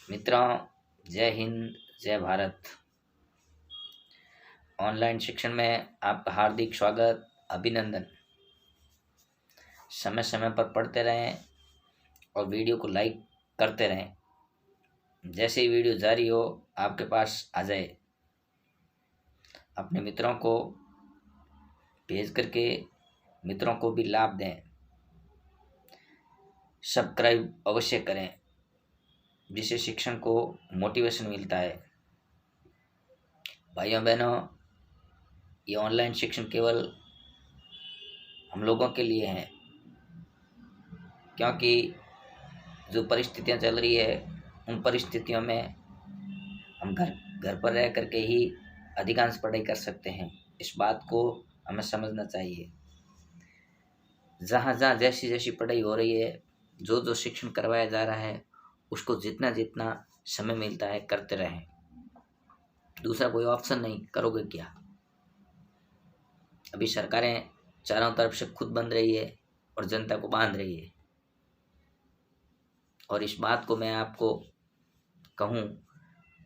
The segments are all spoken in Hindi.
मित्रों, जय हिंद, जय भारत। ऑनलाइन शिक्षण में आपका हार्दिक स्वागत, अभिनंदन। समय समय पर पढ़ते रहें और वीडियो को लाइक करते रहें। जैसे ही वीडियो जारी हो आपके पास आ जाए, अपने मित्रों को भेज करके मित्रों को भी लाभ दें। सब्सक्राइब अवश्य करें, जिससे शिक्षण को मोटिवेशन मिलता है। भाइयों बहनों, ये ऑनलाइन शिक्षण केवल हम लोगों के लिए है, क्योंकि जो परिस्थितियां चल रही है उन परिस्थितियों में हम घर पर रह करके ही अधिकांश पढ़ाई कर सकते हैं। इस बात को हमें समझना चाहिए। जहाँ जहाँ जैसी जैसी पढ़ाई हो रही है, जो जो शिक्षण करवाया जा रहा है, उसको जितना जितना समय मिलता है करते रहें। दूसरा कोई ऑप्शन नहीं, करोगे क्या। अभी सरकारें चारों तरफ से खुद बन रही है और जनता को बांध रही है। और इस बात को मैं आपको कहूँ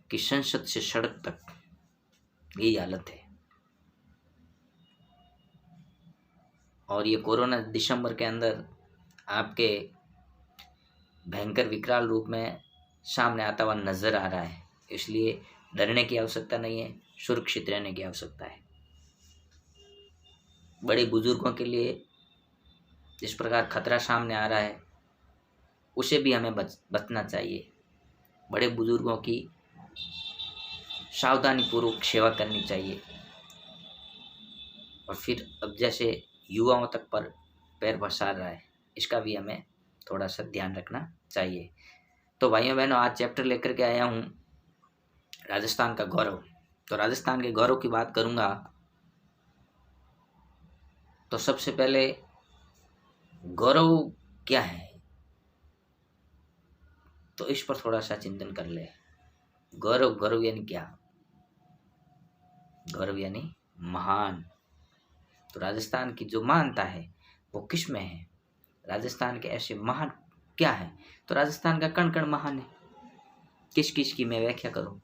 कि संसद से सड़क तक यही हालत है। और ये कोरोना दिसंबर के अंदर आपके भयंकर विकराल रूप में सामने आता हुआ नजर आ रहा है। इसलिए डरने की आवश्यकता नहीं है, सुरक्षित रहने की आवश्यकता है। बड़े बुजुर्गों के लिए जिस प्रकार खतरा सामने आ रहा है, उसे भी हमें बचना चाहिए। बड़े बुजुर्गों की सावधानी पूर्वक सेवा करनी चाहिए। और फिर अब जैसे युवाओं तक पर पैर पसार रहा है, इसका भी हमें थोड़ा सा ध्यान रखना चाहिए। तो भाइयों बहनों, आज चैप्टर लेकर के आया हूँ राजस्थान का गौरव। तो राजस्थान के गौरव की बात करूँगा तो सबसे पहले गौरव क्या है, तो इस पर थोड़ा सा चिंतन कर ले। गौरव, गौरव यानी क्या? गौरव यानी महान। तो राजस्थान की जो महानता है वो किस में है? राजस्थान के ऐसे महान क्या है? तो राजस्थान का कण कण महान है। किस किस की मैं व्याख्या करूं?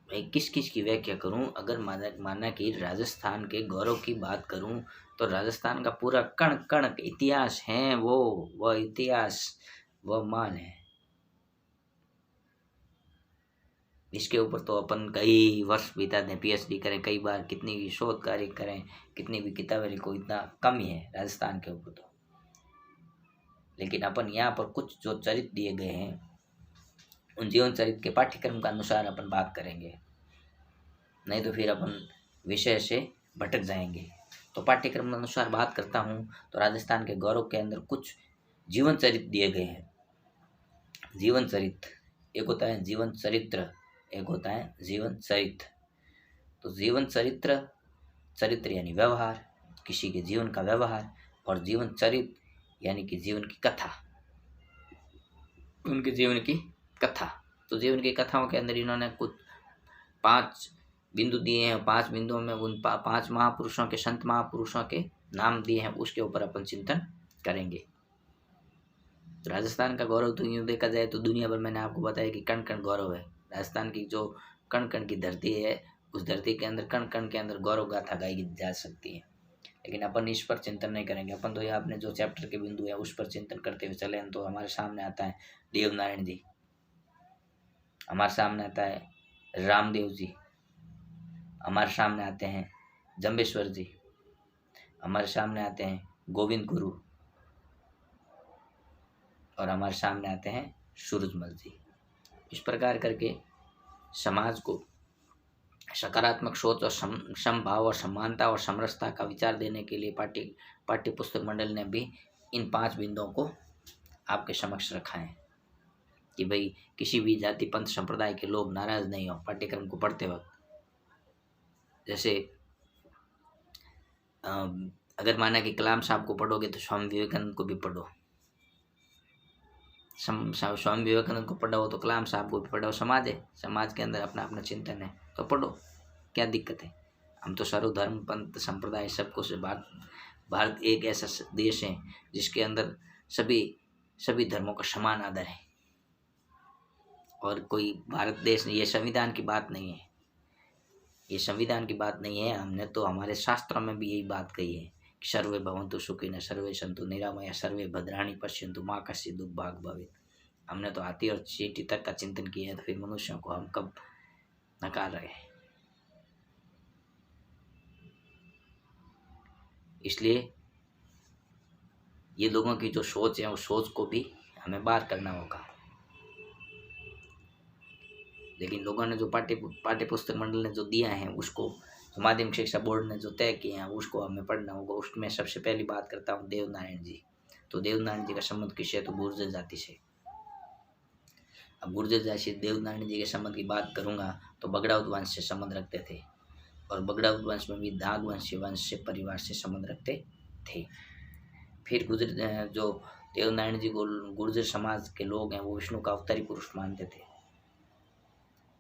मैं किस किस की व्याख्या करूं? अगर माना कि राजस्थान के गौरव की बात करूं तो राजस्थान का पूरा कण कण इतिहास है, वह इतिहास, वह मान है। इसके ऊपर तो अपन कई वर्ष बिता दें, पीएचडी करें, कई बार कितनी भी शोध कार्य करें, कितनी भी किताबें लिखो, इतना कम ही है राजस्थान के ऊपर तो। लेकिन अपन यहाँ पर कुछ जो चरित्र दिए गए हैं, उन जीवन चरित्र के पाठ्यक्रम के अनुसार अपन बात करेंगे, नहीं तो फिर अपन विषय से भटक जाएंगे। तो पाठ्यक्रम के अनुसार बात करता हूँ तो राजस्थान के गौरव के अंदर कुछ जीवन चरित्र दिए गए हैं। जीवन चरित्र, एक होता है जीवन चरित्र, एक होता है जीवन चरित्र। तो जीवन चरित्र, चरित्र यानी व्यवहार, किसी के जीवन का व्यवहार, और जीवन चरित्र यानी कि जीवन की कथा, उनके जीवन की कथा। तो जीवन की कथाओं के अंदर इन्होंने कुछ 5 बिंदु दिए हैं। 5 बिंदुओं में उन 5 महापुरुषों के, संत महापुरुषों के नाम दिए हैं, उसके ऊपर अपन चिंतन करेंगे। तो राजस्थान का गौरव तो यूँ देखा जाए तो दुनिया भर, मैंने आपको बताया कि कण कण गौरव है। राजस्थान की जो कण कण की धरती है, उस धरती के अंदर कण कण के अंदर गौरव गाथा गाई जा सकती है। लेकिन अपन इस पर चिंतन नहीं करेंगे। अपन तो ये आपने जो चैप्टर के बिंदु है उस पर चिंतन करते हुए चले। तो हमारे सामने आता है देवनारायण जी, हमारे सामने आता है रामदेव जी, हमारे सामने आते हैं जम्बेश्वर जी, हमारे सामने आते हैं गोविंद गुरु, और हमारे सामने आते हैं सूरजमल जी। इस प्रकार करके समाज को सकारात्मक सोच और समभाव और समानता और समरसता का विचार देने के लिए पाठ्य पुस्तक मंडल ने भी इन 5 बिंदुओं को आपके समक्ष रखा है कि भाई किसी भी जाति पंथ संप्रदाय के लोग नाराज नहीं हो पाठ्यक्रम को पढ़ते वक्त। जैसे अगर माना कि कलाम साहब को पढ़ोगे तो स्वामी विवेकानंद को भी पढ़ो, स्वामी विवेकानंद को पढ़ो तो कलाम साहब को भी पढ़ो। समाज है, समाज के अंदर अपना अपना चिंतन है, तो पढ़ो, क्या दिक्कत है। हम तो सर्वधर्म पंथ संप्रदाय सबको से भारत एक ऐसा देश है जिसके अंदर सभी धर्मों का समान आदर है। और कोई भारत देश, ये संविधान की बात नहीं है, ये संविधान की बात नहीं है। हमने तो हमारे शास्त्रों में भी यही बात कही है कि सर्वे भवन्तु सुखिनः, सर्वे सन्तु निरामया, सर्वे भद्राणि पश्यन्तु मा कश्चित् दुर्भाग् भवेत्। हमने तो हाथी और चींटी तक का चिंतन किया है, तो फिर मनुष्यों को हम कब नकार रहे हैं। इसलिए ये लोगों की जो सोच है, उस सोच को भी हमें बाहर करना होगा। लेकिन लोगों ने जो पाठ्य पुस्तक मंडल ने जो दिया है, उसको जो माध्यमिक शिक्षा बोर्ड ने जो तय किए हैं, उसको हमें पढ़ना होगा। उसमें सबसे पहली बात करता हूँ देवनारायण जी। तो देवनारायण जी का संबंध किससे? तो गुर्जर जाति से। अब गुर्जर जाति से देवनारायण जी के संबंध की बात करूंगा तो बगड़ाउत वंश से संबंध रखते थे, और बगड़ाउत वंश में भी नागवंशी वंश से परिवार से संबंध रखते थे। फिर गुर्जर जो देवनारायण जी को गुर्जर समाज के लोग हैं, वो विष्णु का अवतारी पुरुष मानते थे।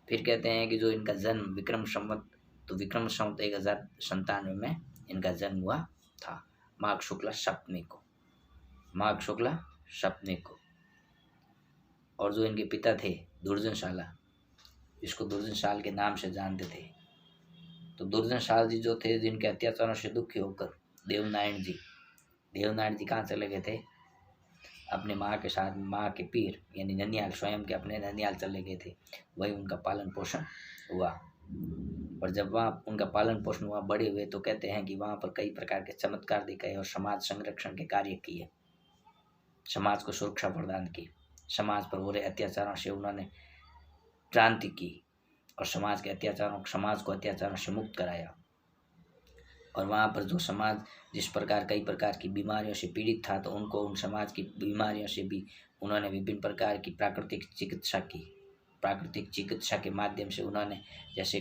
फिर कहते हैं कि जो इनका जन्म विक्रम संवत, तो विक्रम संवत 1097 में इनका जन्म हुआ था, माघ शुक्ला सप्तमी को, माघ शुक्ला सप्तमी को। और जो इनके पिता थे दुर्जनशाला, इसको दुर्जनशाल के नाम से जानते थे। तो दुर्जनशाल जी जो थे, जिनके अत्याचारों से दुखी होकर देवनारायण जी कहाँ चले गए थे? अपने माँ के साथ, माँ के पीर यानी ननिहाल, स्वयं के अपने ननिहाल चले गए थे। वही उनका पालन पोषण हुआ। और जब वहाँ उनका पालन पोषण हुआ, बड़े हुए, तो कहते हैं कि वहाँ पर कई प्रकार के चमत्कार दिखाए और समाज संरक्षण के कार्य किए, समाज को सुरक्षा प्रदान की, समाज पर हो रहे अत्याचारों से उन्होंने क्रांति की और समाज को अत्याचारों से मुक्त कराया। और वहाँ पर जो समाज जिस प्रकार कई प्रकार की बीमारियों से पीड़ित था, तो उनको उन समाज की बीमारियों से भी उन्होंने विभिन्न प्रकार की प्राकृतिक चिकित्सा की। प्राकृतिक चिकित्सा के माध्यम से उन्होंने, जैसे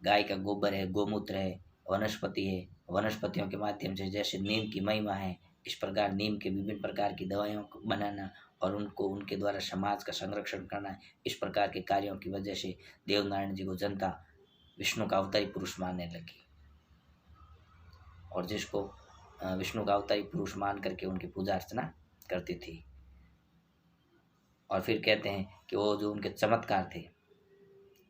गाय का गोबर है, गोमूत्र है, वनस्पति है, वनस्पतियों के माध्यम से जैसे नीम की महिमा है, इस प्रकार नीम के विभिन्न प्रकार की दवाइयों को बनाना और उनको उनके द्वारा समाज का संरक्षण करना, इस प्रकार के कार्यों की वजह से देवनारायण जी को जनता विष्णु का अवतारी पुरुष मानने लगी, और जिसको विष्णु का अवतारी पुरुष मान करके उनकी पूजा अर्चना करती थी। और फिर कहते हैं कि वो जो उनके चमत्कार थे,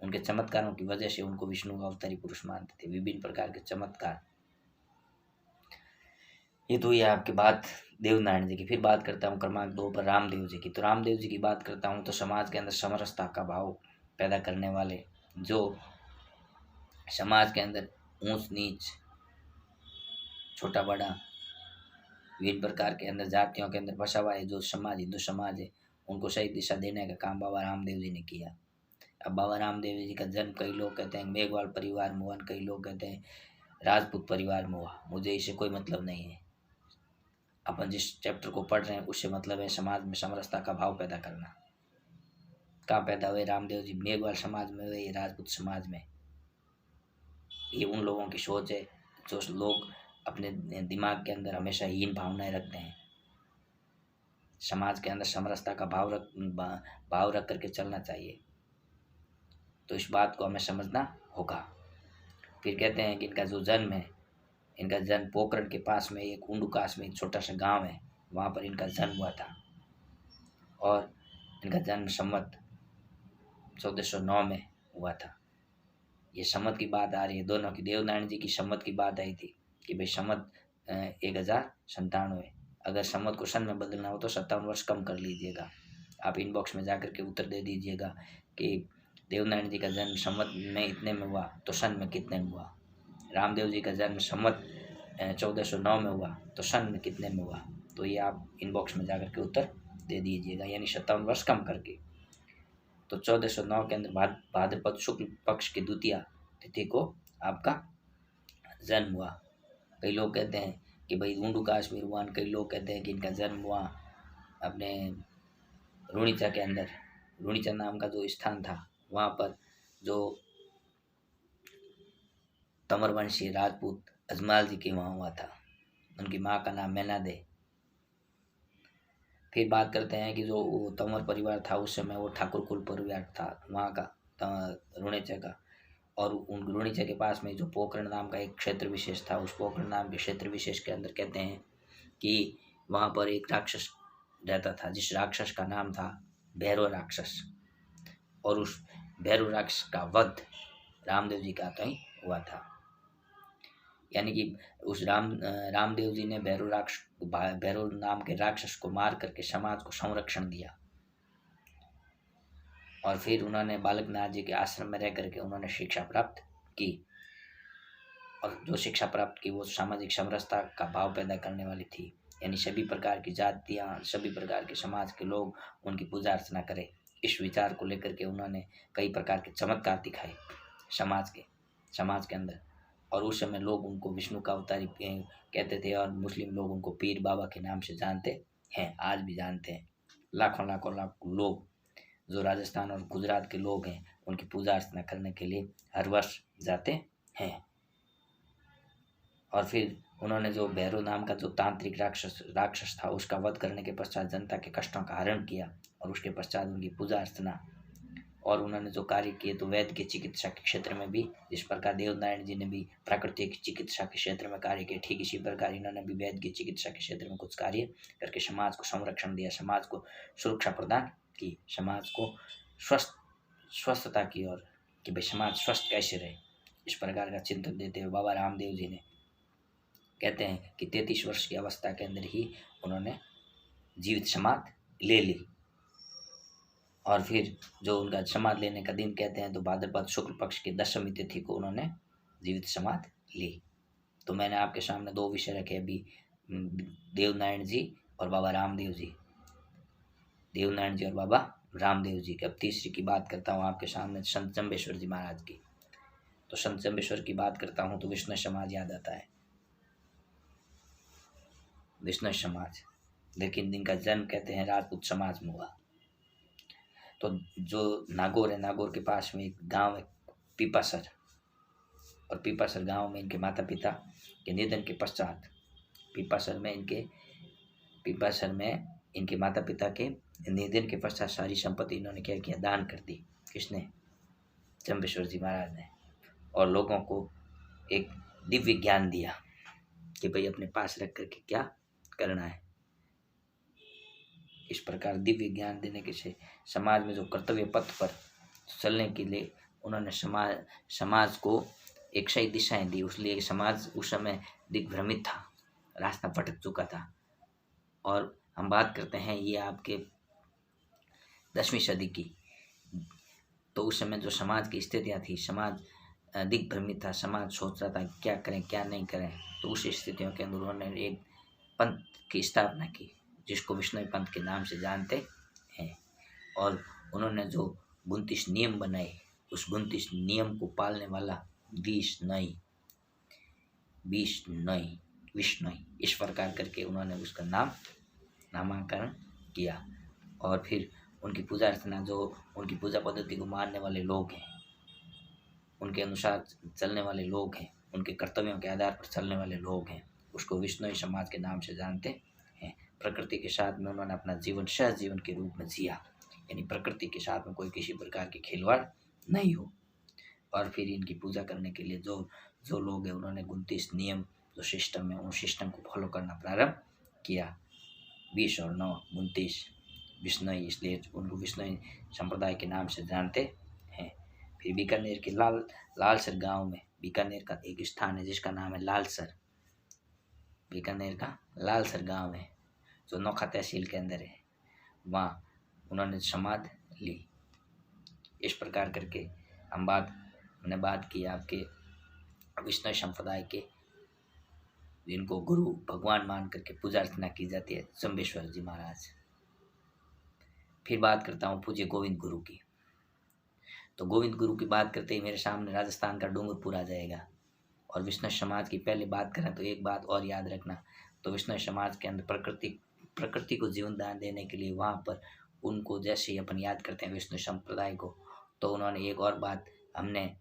उनके चमत्कारों की वजह से उनको विष्णु का अवतारी पुरुष मानते थे, विभिन्न प्रकार के चमत्कार। ये तो ये आपकी बात देवनारायण जी की। फिर बात करता हूँ क्रमांक 2 पर रामदेव जी की। तो रामदेव जी की बात करता हूँ तो समाज के अंदर समरसता का भाव पैदा करने वाले, जो समाज के अंदर ऊंच नीच, छोटा बड़ा, विभिन्न प्रकार के अंदर जातियों के अंदर बसा हुआ है जो समाज, हिंदू समाज है, उनको सही दिशा देने का काम बाबा रामदेव जी ने किया। अब बाबा रामदेव जी का जन्म कई लोग कहते हैं मेघवाल परिवार में हुआ, कई लोग कहते हैं राजपूत परिवार में हुआ। मुझे इससे कोई मतलब नहीं है। अपन जिस चैप्टर को पढ़ रहे हैं उससे मतलब है समाज में समरसता का भाव पैदा करना। कहाँ पैदा हुए रामदेव जी? मेघवाल समाज में हुए, राजपूत समाज में। ये उन लोगों की सोच है जो लोग अपने दिमाग के अंदर हमेशा हीन भावनाएं रखते हैं। समाज के अंदर समरसता का भाव रख करके चलना चाहिए। तो इस बात को हमें समझना होगा। फिर कहते हैं कि इनका जो जन्म है, इनका जन्म पोखरण के पास में एक उंडुकास में एक छोटा सा गांव है, वहाँ पर इनका जन्म हुआ था। और इनका जन्म संवत 1409 में हुआ था। ये संवत की बात आ रही है दोनों की। देवनारायण जी की संवत की बात आई थी कि भाई संवत 1097। अगर संवत को सन में बदलना हो तो 57 वर्ष कम कर लीजिएगा। आप इनबॉक्स में जाकर के उत्तर दे दीजिएगा कि देवनारायण जी का जन्म संवत में इतने में हुआ तो सन में कितने में हुआ। रामदेव जी का जन्म संवत 1409 में हुआ तो सन में कितने में हुआ। तो ये आप इनबॉक्स में जाकर के उत्तर दे दीजिएगा, यानी 57 वर्ष कम करके। तो 1409 के अंदर भाद्रपद शुक्ल पक्ष की द्वितीया तिथि को आपका जन्म हुआ। कई लोग कहते हैं कि भाई उंडुकाश में हुआ, कई लोग कहते हैं कि इनका जन्म हुआ अपने रुणिचा के अंदर। रुणिचा नाम का जो स्थान था, वहाँ पर जो तमरवंशी राजपूत अजमाल जी के वहाँ हुआ था। उनकी माँ का नाम मैनादे। फिर बात करते हैं कि जो वो तंवर परिवार था उस समय, वो ठाकुर कुल परिवार था वहाँ का, रुणिचा का। और उन रुणिचा के पास में जो पोखरण नाम का एक क्षेत्र विशेष था, उस पोखरण नाम के क्षेत्र विशेष के अंदर कहते हैं कि वहाँ पर एक राक्षस रहता था, जिस राक्षस का नाम था भैरव राक्षस। और उस भैरव राक्षस का वध रामदेव जी का ही हुआ था। यानी कि उस रामदेव जी ने भैरव नाम के राक्षस को मार करके समाज को संरक्षण दिया। और फिर उन्होंने बालकनाथ जी के आश्रम में रह करके उन्होंने शिक्षा प्राप्त की, और जो शिक्षा प्राप्त की वो सामाजिक समरसता का भाव पैदा करने वाली थी। यानी सभी प्रकार की जातियाँ, सभी प्रकार के समाज के लोग उनकी पूजा अर्चना करें, इस विचार को लेकर के उन्होंने कई प्रकार के चमत्कार दिखाए समाज के अंदर। और उस समय लोग उनको विष्णु का अवतारी कहते थे, और मुस्लिम लोग उनको पीर बाबा के नाम से जानते हैं, आज भी जानते हैं। लाखों लोग जो राजस्थान और गुजरात के लोग हैं उनकी पूजा अर्चना करने के लिए हर वर्ष जाते हैं। और फिर उन्होंने जो भैरव नाम का जो तांत्रिक राक्षस था उसका वध करने के पश्चात जनता के कष्टों का हरण किया, और उसके पश्चात उनकी पूजा अर्चना और उन्होंने जो कार्य किए तो वैद्य की चिकित्सा के क्षेत्र में भी, जिस प्रकार देवनारायण जी ने भी प्राकृतिक चिकित्सा के क्षेत्र में कार्य किए, ठीक इसी प्रकार इन्होंने भी वैद्य की चिकित्सा के क्षेत्र में कुछ कार्य करके समाज को संरक्षण दिया, समाज को सुरक्षा प्रदान की, समाज को स्वस्थता की ओर कि भाई समाज स्वस्थ कैसे रहे, इस प्रकार का चिंतन देते हुए बाबा रामदेव जी ने कहते हैं कि 33 वर्ष की अवस्था के अंदर ही उन्होंने जीवित समाधि ले ली। और फिर जो उनका समाधि लेने का दिन कहते हैं तो भाद्रपद शुक्ल पक्ष की 10वीं तिथि को उन्होंने जीवित समाधि ली। तो मैंने आपके सामने 2 विषय रखे अभी, देवनारायण जी और बाबा रामदेव जी, देवनारायण जी और बाबा रामदेव जी की। अब तीसरी की बात करता हूँ आपके सामने, संत जम्बेश्वर जी महाराज की। तो संत जम्बेश्वर की बात करता हूँ तो विष्णु समाज याद आता है, विष्णु समाज, लेकिन जिनका जन्म कहते हैं राजपूत समाज में हुआ। तो जो नागौर है, नागौर के पास में एक गांव है पीपासर, और पीपासर गांव में इनके माता पिता के निधन के पश्चात पीपासर में इनके माता पिता के निधन के पश्चात सारी संपत्ति इन्होंने क्या किया, दान कर दी। किसने? जम्बेश्वर जी महाराज ने। और लोगों को एक दिव्य ज्ञान दिया कि भाई अपने पास रख करके क्या करना है। इस प्रकार दिव्य ज्ञान देने के से समाज में जो कर्तव्य पथ पर चलने के लिए उन्होंने समाज को एक सही दिशाएं दी। उसलिए समाज उस समय दिग्भ्रमित था, रास्ता भटक चुका था। और हम बात करते हैं ये आपके 10वीं सदी की, तो उस समय जो समाज की स्थितियाँ थी, समाज दिग्भ्रमित था, समाज सोच रहा था क्या करें क्या नहीं करें। तो उस स्थितियों के अंदर उन्होंने एक पंथ की स्थापना की जिसको विष्णु पंथ के नाम से जानते हैं। और उन्होंने जो 29 नियम बनाए, उस 29 नियम को पालने वाला विष्णु, इस प्रकार करके उन्होंने उसका नामाकरण किया। और फिर उनकी पूजा अर्चना, जो उनकी पूजा पद्धति को मानने वाले लोग हैं, उनके अनुसार चलने वाले लोग हैं, उनके कर्तव्यों के आधार पर चलने वाले लोग हैं, उसको विष्णु समाज के नाम से जानते हैं। प्रकृति के साथ में उन्होंने अपना जीवन सहज जीवन के रूप में जिया, यानी प्रकृति के साथ में कोई किसी प्रकार की खिलवाड़ नहीं हो। और फिर इनकी पूजा करने के लिए जो लोग हैं उन्होंने 29 नियम जो सिस्टम है उन सिस्टम को फॉलो करना प्रारंभ किया। 20 और 9 29 विष्णु, इसलिए उनको विष्णु संप्रदाय के नाम से जानते हैं। फिर बीकानेर के लालसर गांव में, बीकानेर का एक स्थान है जिसका नाम है लालसर, बीकानेर का लालसर गांव है जो नोखा तहसील के अंदर है। वहाँ उन्होंने समाधि ली। इस प्रकार करके हमने बात की आपके विष्णु संप्रदाय के, जिनको गुरु भगवान मान करके पूजा अर्चना की जाती है, जम्बेश्वर जी महाराज। फिर बात करता हूँ पूज्य गोविंद गुरु की। तो गोविंद गुरु की बात करते ही मेरे सामने राजस्थान का डूंगरपुर आ जाएगा। और विष्णु समाज की पहले बात करें तो एक बात और याद रखना, तो विष्णु समाज के अंदर प्रकृति को जीवन दान देने के लिए वहाँ पर उनको, जैसे ही अपन याद करते हैं विष्णु संप्रदाय को, तो उन्होंने एक और बात हमने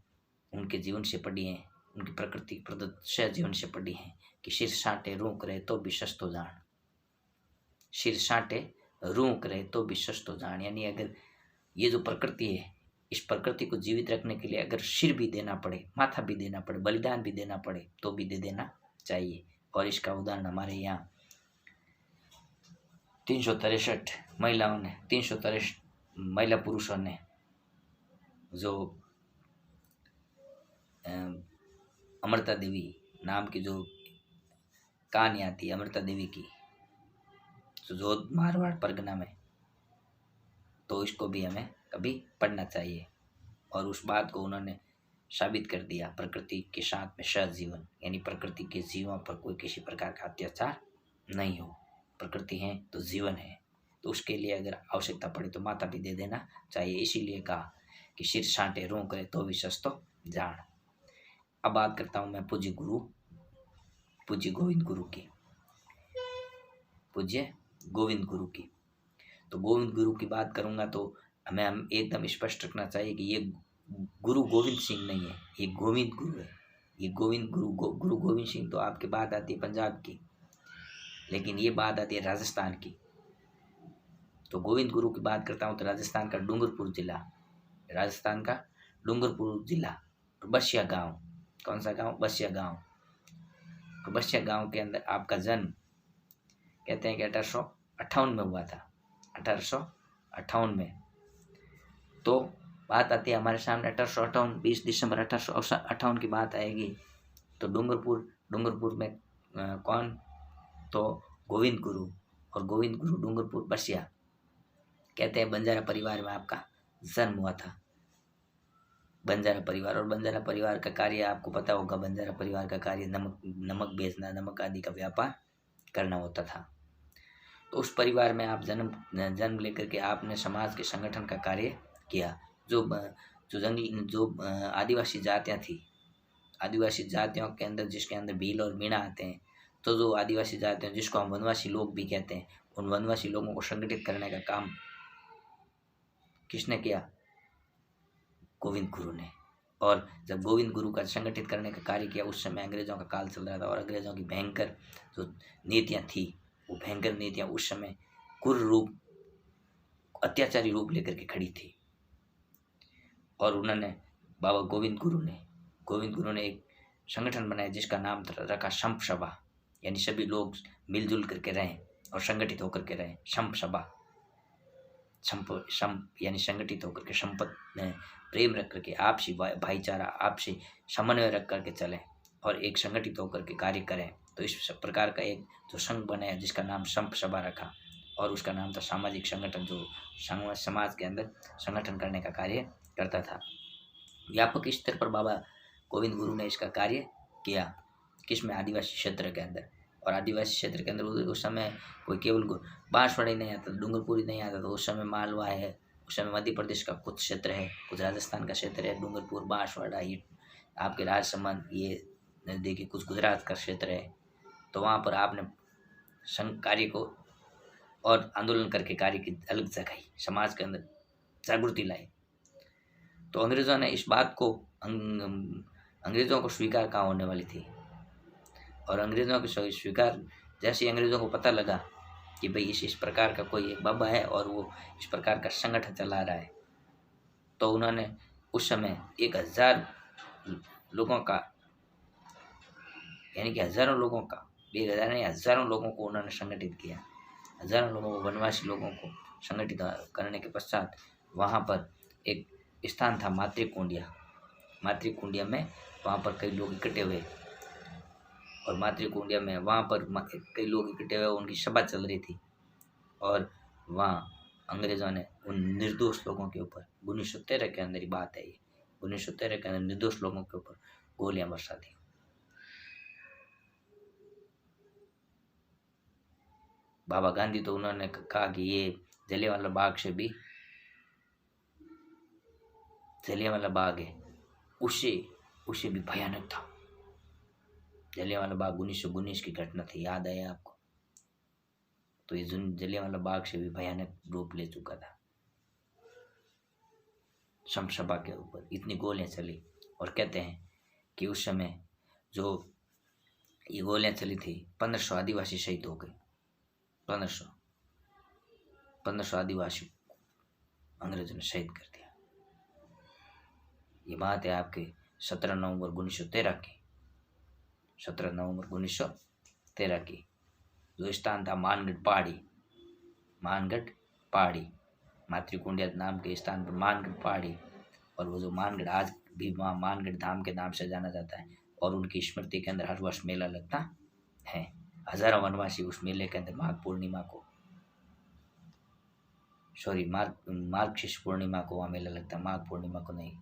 उनके जीवन से पढ़ी है, उनकी प्रकृति प्रदत्त सह जीवन से पढ़ी है कि सिर साटे रूख रहे तो भी सस्तो जान, सिर साटे रूख रहे तो भी सस्तो जान। यानी अगर ये जो प्रकृति है, इस प्रकृति को जीवित रखने के लिए अगर सिर भी देना पड़े, माथा भी देना पड़े, बलिदान भी देना पड़े तो भी दे देना चाहिए। और इसका उदाहरण हमारे यहाँ 363 महिला पुरुषों ने जो अमृता देवी नाम की जो कहानी आती है अमृता देवी की, जो मारवाड़ परगना में, तो इसको भी हमें कभी पढ़ना चाहिए। और उस बात को उन्होंने साबित कर दिया, प्रकृति के साथ में सहजीवन, यानी प्रकृति के जीवों पर कोई किसी प्रकार का अत्याचार नहीं हो। प्रकृति है तो जीवन है, तो उसके लिए अगर आवश्यकता पड़े तो माता भी दे देना चाहिए। इसीलिए कहा कि सिर छांटे रो करे तो भी सस्तो जान। अब बात करता हूँ मैं पूज्य गुरु, पूज्य गोविंद गुरु की, पूज्य गोविंद गुरु की। तो गोविंद गुरु की बात करूंगा तो हमें हम एकदम स्पष्ट रखना चाहिए कि ये गुरु गोविंद सिंह नहीं है, ये गोविंद गुरु है। ये गोविंद गुरु गुरु गोविंद सिंह तो आपकी बात आती है पंजाब की, लेकिन ये बात आती है राजस्थान की। तो गोविंद गुरु की बात करता हूँ तो राजस्थान का डूंगरपुर जिला, राजस्थान का डूंगरपुर जिला, बसिया गांव। कौन सा गांव? बसिया गांव। तो बसिया गांव के अंदर आपका जन्म कहते हैं कि 1858 में हुआ था, 1858 में। तो बात आती है हमारे सामने 1858, 20 दिसंबर 1858 की बात आएगी। तो डूंगरपुर में कौन? तो गोविंद गुरु, और गोविंद गुरु डूंगरपुर बसिया। कहते हैं बंजारा परिवार में आपका जन्म हुआ था, बंजारा परिवार। और बंजारा परिवार का कार्य आपको पता होगा, बंजारा परिवार का कार्य नमक बेचना, नमक आदि का व्यापार करना होता था। तो उस परिवार में आप जन्म लेकर के आपने समाज के संगठन का कार्य किया। जो आदिवासी जातियाँ थी, आदिवासी जातियों के अंदर जिसके अंदर भील और मीणा आते हैं, तो जो आदिवासी जातियाँ जिसको हम वनवासी लोग भी कहते हैं, उन वनवासी लोगों को संगठित करने का काम किसने किया? गोविंद गुरु ने। और जब गोविंद गुरु का संगठित करने का कार्य किया, उस समय अंग्रेजों का काल चल रहा था, और अंग्रेजों की भयंकर जो नीतियाँ थी, वो भयंकर नीतियाँ उस समय क्रूर रूप, अत्याचारी रूप लेकर के खड़ी थी। और उन्होंने गोविंद गुरु ने एक संगठन बनाया जिसका नाम रखा संप सभा, यानी सभी लोग मिलजुल करके रहें और संगठित होकर के रहें। संप सभा, संप यानी संगठित होकर के, संपत में प्रेम रख करके, आपसी भाईचारा, आपसी समन्वय रख करके चलें और एक संगठित होकर के कार्य करें। तो इस प्रकार का एक जो संघ बनाया जिसका नाम संप सभा रखा, और उसका नाम था सामाजिक संगठन, जो समाज के अंदर संगठन करने का कार्य करता था। व्यापक स्तर पर बाबा गोविंद गुरु ने इसका कार्य किया, किसमें? आदिवासी क्षेत्र के अंदर। और आदिवासी क्षेत्र के अंदर उस समय कोई केवल बांसवाड़ा ही नहीं आता, डूंगरपुर ही नहीं आता, तो उस समय मालवा है, उस समय मध्य प्रदेश का कुछ क्षेत्र है, कुछ राजस्थान का क्षेत्र है, डूंगरपुर, बांसवाड़ा, ये आपके राजसमंद, ये नज़दीकी कुछ गुजरात का क्षेत्र है। तो वहाँ पर आपने संघ कार्य को और आंदोलन करके कार्य की अलग जगाई, समाज के अंदर जागृति लाई। तो अंग्रेज़ों ने इस बात को अंग्रेज़ों को स्वीकार कहाँ होने वाली थी, और अंग्रेज़ों के स्वीकार जैसे ही अंग्रेज़ों को पता लगा कि भाई इस प्रकार का कोई एक बाबा है और वो इस प्रकार का संगठन चला रहा है, तो उन्होंने उस समय 1000 लोगों का, यानी कि हज़ारों लोगों का, 1000 नहीं, हज़ारों लोगों को उन्होंने संगठित किया। हज़ारों लोगों को, वनवासी लोगों को संगठित करने के पश्चात वहाँ पर एक स्थान था मातृकुंडिया। मातृकुंडिया में वहाँ पर कई लोग इकट्ठे हुए, और मातृकुंडिया में वहाँ पर कई लोग इकट्ठे हुए, उनकी सभा चल रही थी, और वहाँ अंग्रेज़ों ने उन निर्दोष लोगों के ऊपर, 1913 के अंदर ही बात है ये, 1913 के अंदर निर्दोष लोगों के ऊपर गोलियां बरसा दी। बाबा गांधी तो उन्होंने कहा कि ये जलियांवाला बाग से भी, जलियांवाला बाग है उससे भी भयानक था। जलियांवाला बाग 1919 की घटना थी, याद आया आपको? तो ये जलियांवाला बाग से भी भयानक रूप ले चुका था। शमशबा के ऊपर इतनी गोलियां चली, और कहते हैं कि उस समय जो ये गोलियां चली थी, 1500 आदिवासी शहीद हो गए। 1500 आदिवासी अंग्रेजों ने शहीद कर दिया। ये बात है आपके 17 नवंबर 1913 की, 17 नवंबर 1913 की। जो स्थान था मानगढ़ पहाड़ी, मातृकुंडिया नाम के स्थान पर मानगढ़ पहाड़ी, और वो जो मानगढ़ आज भी वहाँ मानगढ़ धाम के नाम से जाना जाता है, और उनकी स्मृति के अंदर हर वर्ष मेला लगता है। हजारों वनवासी उस मेले के अंदर माघ पूर्णिमा को, सॉरी मार्गशीर्ष पूर्णिमा को वहाँ मेला लगता है, माघ पूर्णिमा को नहीं।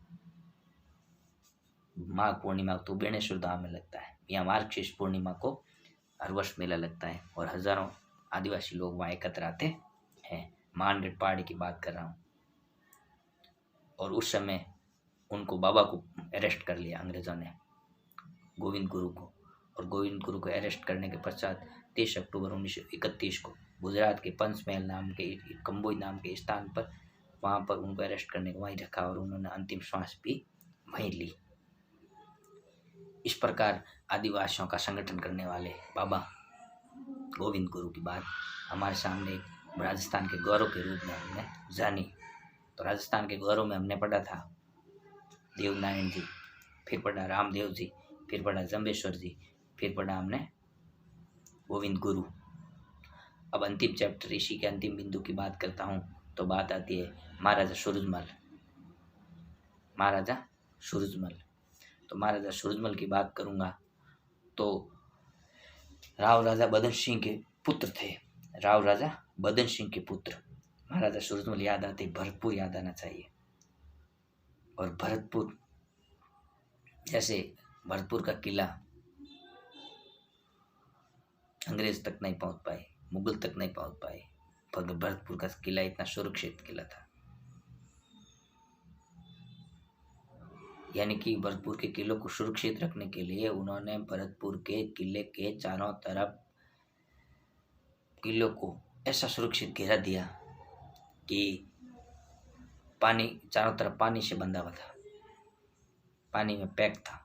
माघ पूर्णिमा तो बेणेश्वर धाम में लगता है, यहाँ मार्गशीर्ष पूर्णिमा को हर वर्ष मेला लगता है और हजारों आदिवासी लोग वहाँ एकत्र आते हैं। मानगढ़ पहाड़ी की बात कर रहा हूँ। और उस समय उनको बाबा को अरेस्ट कर लिया अंग्रेज़ों ने, गोविंद गुरु को, और गोविंद गुरु को अरेस्ट करने के पश्चात 23 अक्टूबर 1931 को गुजरात के पंचमहल नाम के कंबोई नाम के स्थान पर वहाँ पर उनको अरेस्ट करने को वहीं रखा और उन्होंने अंतिम श्वास भी वहीं ली। इस प्रकार आदिवासियों का संगठन करने वाले बाबा गोविंद गुरु की बात हमारे सामने एक राजस्थान के गौरव के रूप में हमने जानी। तो राजस्थान के गौरव में हमने पढ़ा था देवनारायण जी, फिर पढ़ा रामदेव जी, फिर पढ़ा जम्बेश्वर जी, फिर पढ़ा हमने गोविंद गुरु। अब अंतिम चैप्टर इसी के अंतिम बिंदु की बात करता हूँ तो बात आती है महाराजा सूरजमल। महाराजा सूरजमल, तो महाराजा सूरजमल की बात करूँगा तो राव राजा बदन सिंह के पुत्र थे। राव राजा बदन सिंह के पुत्र महाराजा सूरजमल याद आते, भरतपुर याद आना चाहिए। और भरतपुर, जैसे भरतपुर का किला अंग्रेज तक नहीं पहुंच पाए, मुगल तक नहीं पहुंच पाए, पर भरतपुर का किला इतना सुरक्षित किला था। यानी कि भरतपुर के किले को सुरक्षित रखने के लिए उन्होंने भरतपुर के किले के चारों तरफ किले को ऐसा सुरक्षित घेरा दिया कि पानी चारों तरफ पानी से बंधा हुआ था, पानी में पैक था।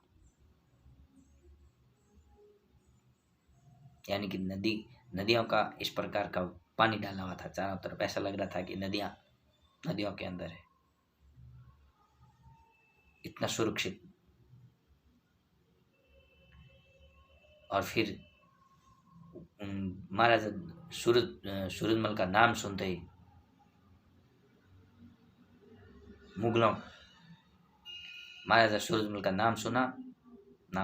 यानी कि नदियों का इस प्रकार का पानी डाला हुआ था चारों तरफ, ऐसा लग रहा था कि नदियों के अंदर है, इतना सुरक्षित। और फिर महाराजा सूरजमल का नाम सुनते ही मुगलों, महाराजा सूरजमल का नाम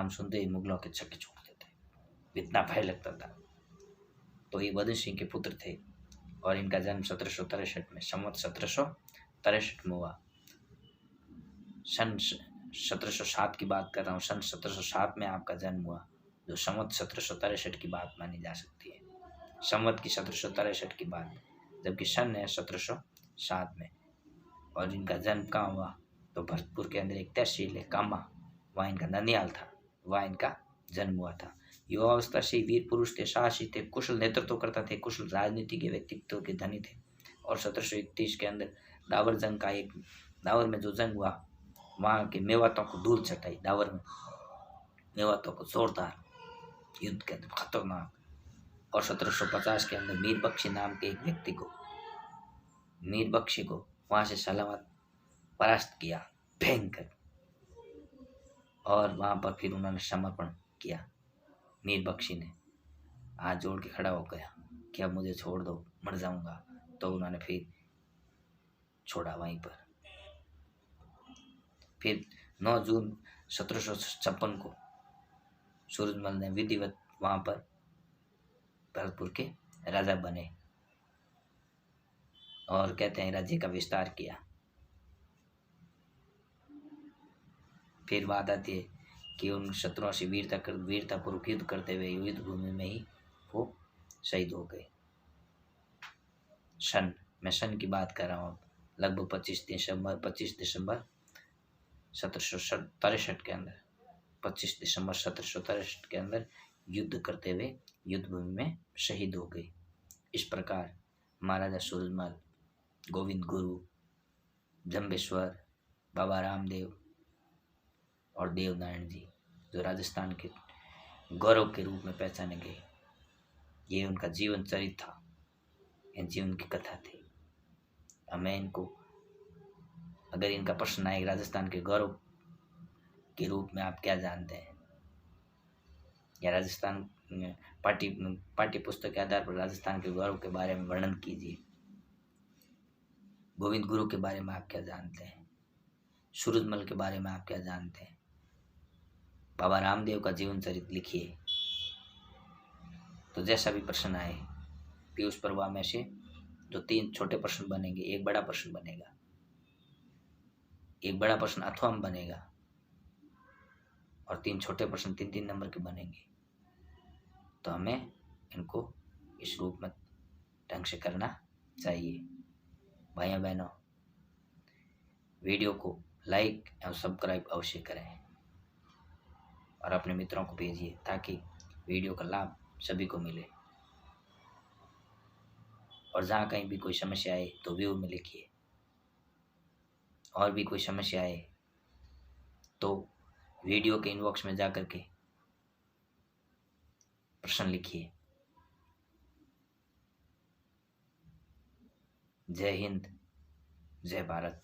सुनते ही मुगलों के छक्के छोड़ देते, इतना भय लगता था। तो ये बदन सिंह के पुत्र थे और इनका जन्म 1763 में, संवत 1763 में हुआ। सन 1707 की बात कर रहा हूँ, सन 1707 में आपका जन्म हुआ, जो संवत 1763 की बात मानी जा सकती है। संवत की 1763 की बात, जबकि सन है 1707 में। और इनका जन्म कहाँ हुआ तो भरतपुर के अंदर एक तहसील है कामा, वहाँ इनका ननियाल था, वहाँ इनका जन्म हुआ था। युवावस्था से वीर पुरुष थे, साहसी थे, कुशल नेतृत्व करता थे, कुशल राजनीति के व्यक्तित्व के धनी थे। और 1731 के अंदर दावर जंग का एक, दावर में जो जंग हुआ वहाँ के मेवातों को धूल चटाई, दावर में मेवातों को जोरदार युद्ध के अंदर खतरनाक। और 1750 के अंदर मीर बख्शी नाम के एक व्यक्ति को, मीर बख्शी को वहाँ से सलामत परास्त किया, भयंकर। और वहाँ पर फिर उन्होंने समर्पण किया, मीर बख्शी ने हाथ जोड़ के खड़ा हो गया कि अब मुझे छोड़ दो, मर जाऊंगा। तो उन्होंने फिर छोड़ा वहीं पर। फिर 9 जून 1756 को सूरजमल ने विधिवत वहाँ पर भरतपुर के राजा बने और कहते हैं राज्य का विस्तार किया। फिर बात आती है कि उन शत्रुओं से वीरतापूर्वक युद्ध करते हुए युद्ध भूमि में ही वो शहीद हो गए। मैं सन की बात कर रहा हूँ, लगभग 25 दिसंबर 1763 के अंदर, 25 दिसंबर 1763 के अंदर युद्ध करते हुए युद्ध भूमि में शहीद हो गए। इस प्रकार महाराजा सूरजमल, गोविंद गुरु, जम्बेश्वर, बाबा रामदेव और देवनारायण जी, जो राजस्थान के गौरव के रूप में पहचाने गए, ये उनका जीवन चरित्र था, ये जीवन की कथा थी। हमें इनको, अगर इनका प्रश्न आए राजस्थान के गौरव के रूप में आप क्या जानते हैं, या राजस्थान पाठ्य पुस्तक के आधार पर राजस्थान के गौरव के बारे में वर्णन कीजिए। गोविंद गुरु के बारे में आप क्या जानते हैं, सूरजमल के बारे में आप क्या जानते हैं? बाबा रामदेव का जीवन चरित्र लिखिए। तो जैसा भी प्रश्न आए पीयूष प्रभा में से जो 3 छोटे प्रश्न बनेंगे, एक बड़ा प्रश्न बनेगा, एक बड़ा प्रश्न अथवा में बनेगा और 3 छोटे प्रश्न 3-3 नंबर के बनेंगे। तो हमें इनको इस रूप में ढंग से करना चाहिए। भाइयों बहनों, वीडियो को लाइक और सब्सक्राइब अवश्य करें और अपने मित्रों को भेजिए ताकि वीडियो का लाभ सभी को मिले। और जहाँ कहीं भी कोई समस्या आए तो व्यू में लिखिए, और भी कोई समस्या आए तो वीडियो के इनबॉक्स में जा कर के प्रश्न लिखिए। जय हिंद, जय भारत।